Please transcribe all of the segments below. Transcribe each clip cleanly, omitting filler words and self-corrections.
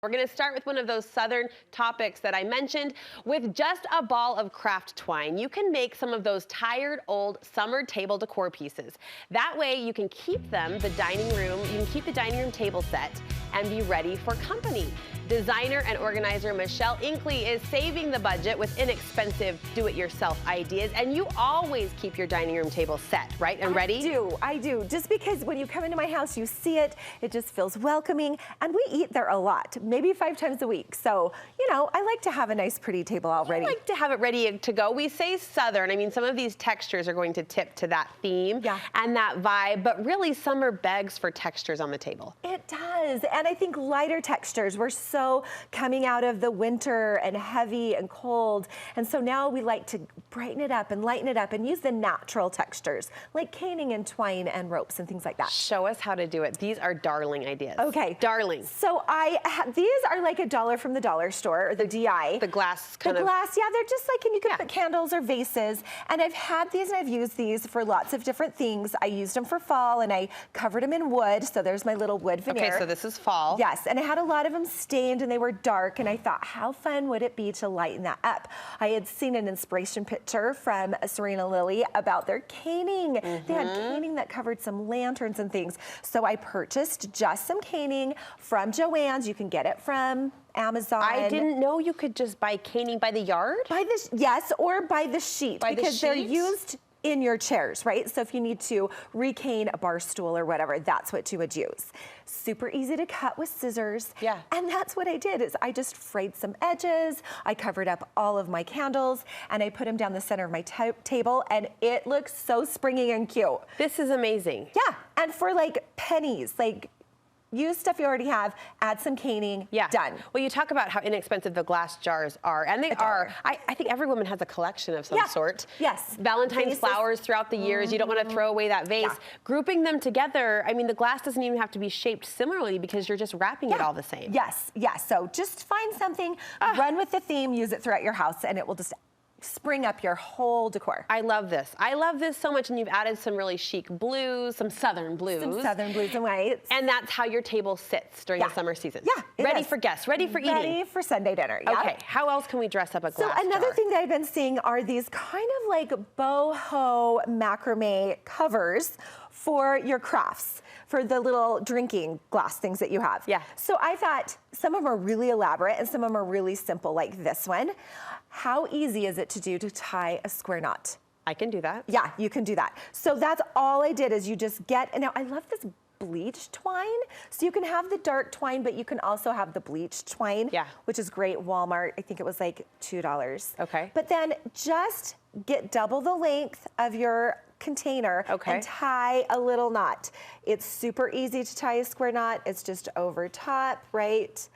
We're going to start with one of those southern topics that I mentioned. With just a ball of craft twine, you can make some of those tired old summer table decor pieces. That way you can keep them, the dining room table set and be ready for company. Designer and organizer Michelle Inkley is saving the budget with inexpensive do-it-yourself ideas, and you always keep your dining room table set, right, and ready? I do. Just because when you come into my house, you see it, it just feels welcoming, and we eat there a lot, maybe 5 times a week. So, you know, I like to have a nice, pretty table already. I like to have it ready to go. We say southern. I mean, some of these textures are going to tip to that theme and that vibe, but really summer begs for textures on the table. It does, and I think lighter textures. We're so coming out of the winter and heavy and cold, and so now we like to brighten it up and lighten it up and use the natural textures like caning and twine and ropes and things like that. Show us how to do it. These are darling ideas. Okay. Darling. So these are like $1 from the dollar store, or the DI. The glass kind of. The glass, yeah, they're just like, and you can put candles or vases. And I've had these and I've used these for lots of different things. I used them for fall and I covered them in wood. So there's my little wood veneer. Okay, so this is fall. Yes, and I had a lot of them stained and they were dark, and I thought, how fun would it be to lighten that up? I had seen an inspiration picture from Serena Lilly about their caning. They had caning that covered some lanterns and things. So I purchased just some caning from Joann's. You can get it from Amazon. I didn't know you could just buy caning by the yard? Yes, or by the sheet, because they're used in your chairs, right? So if you need to recane a bar stool or whatever, that's what you would use. Super easy to cut with scissors. Yeah. And that's what I did, is I just frayed some edges, I covered up all of my candles, and I put them down the center of my table, and it looks so springy and cute. This is amazing. Yeah, and for like pennies, like, use stuff you already have, add some caning, done. Well, you talk about how inexpensive the glass jars are, and they are. I think every woman has a collection of some sort. Yes. Valentine's flowers throughout the years. You don't want to throw away that vase. Grouping them together, I mean, the glass doesn't even have to be shaped similarly because you're just wrapping it all the same. Yes, yes. So just find something, run with the theme, use it throughout your house, and it will just spring up your whole decor. I love this. I love this so much, and you've added some really chic blues, some southern blues. Some southern blues and whites. And that's how your table sits during the summer season. Yeah. Ready for guests, ready for eating. Ready for Sunday dinner, Okay, how else can we dress up a glass So another jar? thing that I've been seeing are these kind of like boho macrame covers for your crafts, for the little drinking glass things that you have. Yeah. So I thought some of them are really elaborate and some of them are really simple, like this one. How easy is it to do to tie a square knot? I can do that. Yeah, you can do that. So that's all I did, is you just get, and now I love this bleached twine. So you can have the dark twine, but you can also have the bleached twine, which is great. Walmart, I think it was like $2. Okay. But then just get double the length of your container and tie a little knot. It's super easy to tie a square knot. It's just over top, right?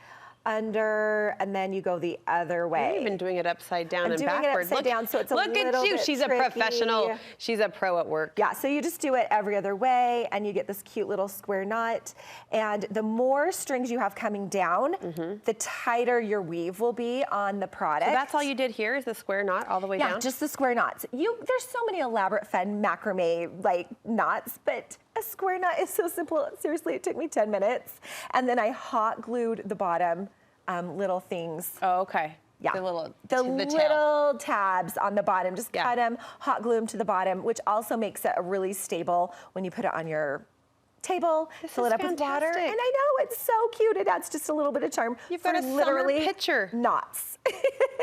Under, and then you go the other way. You've been doing it upside down and doing backwards. It upside down, so it's a little bit Look at you. She's tricky. A professional. She's a pro at work. Yeah, so you just do it every other way, and you get this cute little square knot. And the more strings you have coming down, the tighter your weave will be on the product. So that's all you did here, is the square knot all the way down? Yeah, just the square knots. There's so many elaborate fun macrame like knots, but a square knot is so simple. Seriously, it took me 10 minutes. And then I hot glued the bottom little things. Oh, okay. Yeah, the little tabs on the bottom. Just cut them, hot glue them to the bottom, which also makes it a really stable when you put it on your table, fill it up with water. And I know, it's so cute. It adds just a little bit of charm. You've got a summer picture. Knots.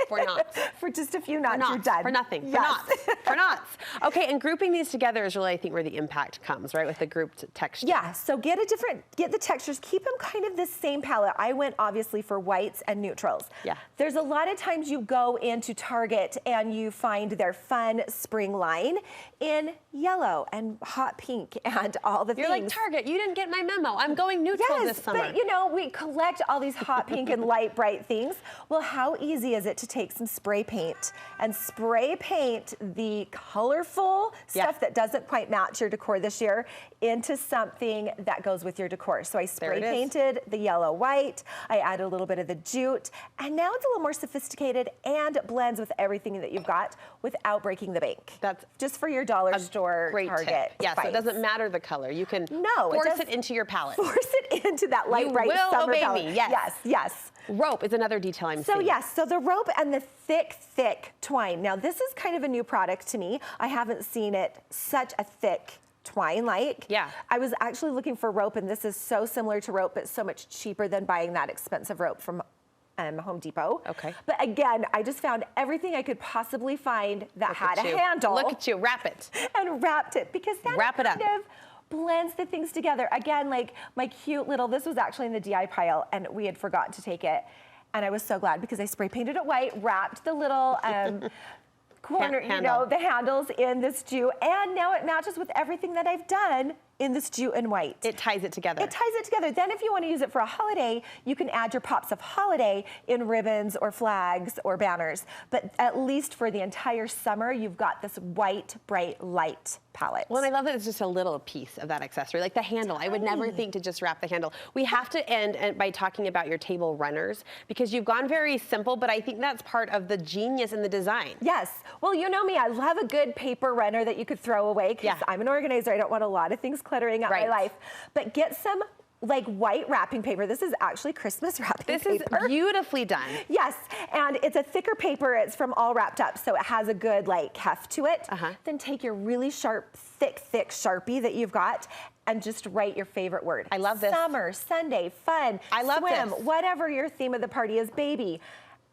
For knots. For just a few knots, you're done. For nothing. Yes. For knots. For knots. Okay, and grouping these together is really, I think, where the impact comes, right, with the grouped texture. Yeah, so get the textures, keep them kind of the same palette. I went obviously for whites and neutrals. Yeah. There's a lot of times you go into Target and you find their fun spring line in yellow and hot pink and all the things. You're like, Target, you didn't get my memo. I'm going neutral this summer. But you know, we collect all these hot pink and light bright things. Well, how easy is it to take some spray paint and spray paint the colorful stuff that doesn't quite match your decor this year into something that goes with your decor? So I spray painted the yellow white, I added a little bit of the jute, and now it's a little more sophisticated and blends with everything that you've got without breaking the bank. That's just for your dollar store, Target. Yes, so it doesn't matter the color. You can force it into your palette. Force it into that light, bright summer palette. You will obey me, yes. Yes, yes. Rope is another detail I'm seeing. So yes, so the rope and the thick twine. Now this is kind of a new product to me. I haven't seen it such a thick twine like. Yeah. I was actually looking for rope, and this is so similar to rope, but so much cheaper than buying that expensive rope from Home Depot. Okay. But again, I just found everything I could possibly find that had a handle. Look at you, wrap it. And wrapped it, because that Wrap it up. kind of blends the things together. Again, like my cute little, this was actually in the DI pile, and we had forgotten to take it. And I was so glad, because I spray painted it white, wrapped the little corner, you know, the handles in this jute, and now it matches with everything that I've done in this jute and white. It ties it together. It ties it together. Then if you want to use it for a holiday, you can add your pops of holiday in ribbons or flags or banners. But at least for the entire summer, you've got this white, bright, light palette. Well, and I love that it's just a little piece of that accessory, like the handle. I would never think to just wrap the handle. We have to end by talking about your table runners, because you've gone very simple, but I think that's part of the genius in the design. Yes. Well, you know me, I love a good paper runner that you could throw away, because I'm an organizer. I don't want a lot of things cluttering up my life. But get some like white wrapping paper. This is actually Christmas wrapping paper. This is beautifully done. Yes, and it's a thicker paper. It's from All Wrapped Up, so it has a good like heft to it. Then take your really sharp, thick Sharpie that you've got and just write your favorite word. I love this. Summer, Sunday, fun, I love swim, this. whatever your theme of the party is, baby.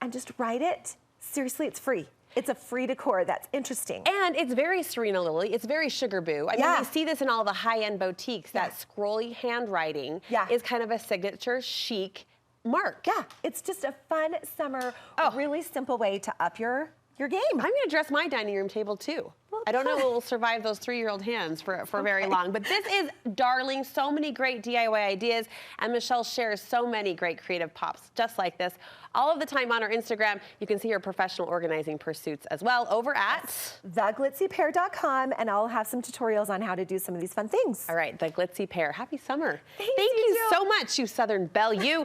And just write it. Seriously, it's free. It's a free decor that's interesting. And it's very Serena Lily. It's very Sugar Boo. I mean, we see this in all the high-end boutiques. That scrolly handwriting is kind of a signature chic mark. Yeah, it's just a fun summer, really simple way to up your game. I'm going to dress my dining room table too. Well, I don't know if it will survive those 3-year-old hands for very long, but this is darling. So many great DIY ideas, and Michelle shares so many great creative pops just like this all of the time on our Instagram. You can see her professional organizing pursuits as well over at theglitzypear.com, and I'll have some tutorials on how to do some of these fun things. All right, The Glitzy Pear. Happy summer. Thank you you so much, you Southern Belle. You.